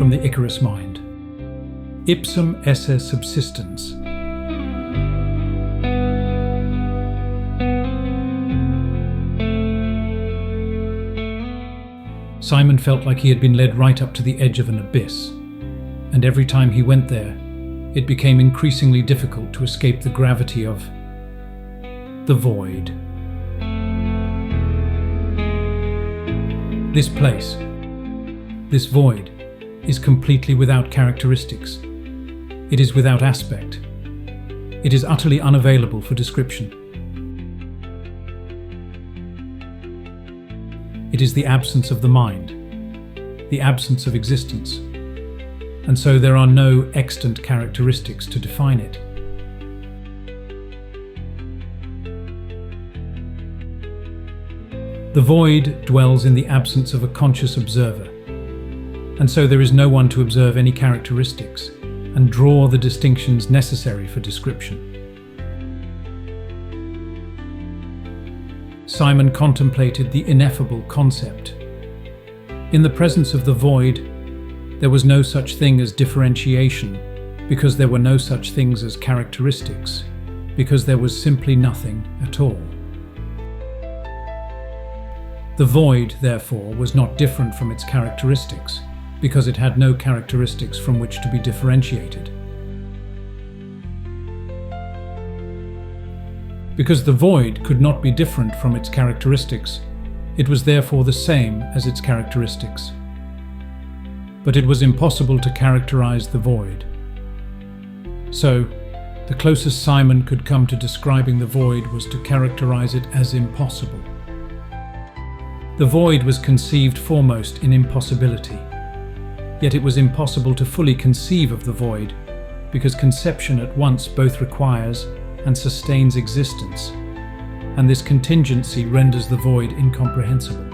from the Icarus Mind. Ipsum esse subsistens. Simon felt like he had been led right up to the edge of an abyss, and every time he went there, it became increasingly difficult to escape the gravity of the void. This place, this void, is completely without characteristics. It is without aspect. It is utterly unavailable for description. It is the absence of the mind, the absence of existence, and so there are no extant characteristics to define it. The void dwells in the absence of a conscious observer, and so there is no one to observe any characteristics and draw the distinctions necessary for description. Simon contemplated the ineffable concept. In the presence of the void, there was no such thing as differentiation, because there were no such things as characteristics, because there was simply nothing at all. The void, therefore, was not different from its characteristics, because it had no characteristics from which to be differentiated. Because the void could not be different from its characteristics, it was therefore the same as its characteristics. But it was impossible to characterize the void. So, the closest Simon could come to describing the void was to characterize it as impossible. The void was conceived foremost in impossibility, yet it was impossible to fully conceive of the void, because conception at once both requires and sustains existence, and this contingency renders the void incomprehensible.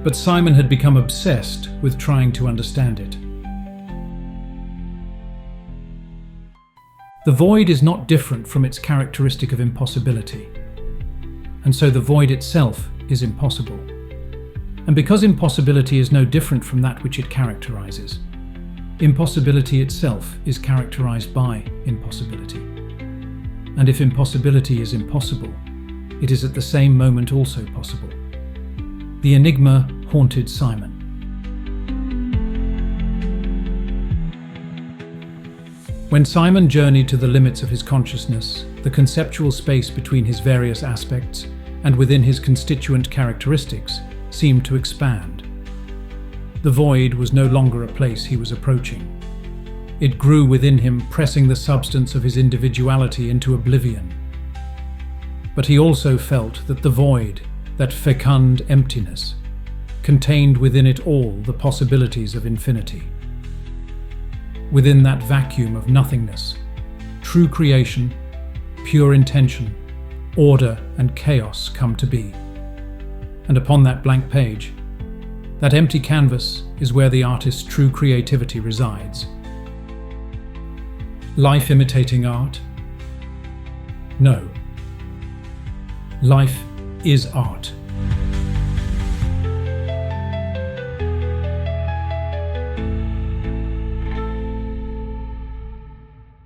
But Simon had become obsessed with trying to understand it. The void is not different from its characteristic of impossibility, and so the void itself is impossible. And because impossibility is no different from that which it characterizes, impossibility itself is characterized by impossibility. And if impossibility is impossible, it is at the same moment also possible. The enigma haunted Simon. When Simon journeyed to the limits of his consciousness, the conceptual space between his various aspects and within his constituent characteristics seemed to expand. The void was no longer a place he was approaching. It grew within him, pressing the substance of his individuality into oblivion. But he also felt that the void, that fecund emptiness, contained within it all the possibilities of infinity. Within that vacuum of nothingness, true creation, pure intention, order and chaos come to be. And upon that blank page, that empty canvas is where the artist's true creativity resides. Life imitating art? No. Life is art.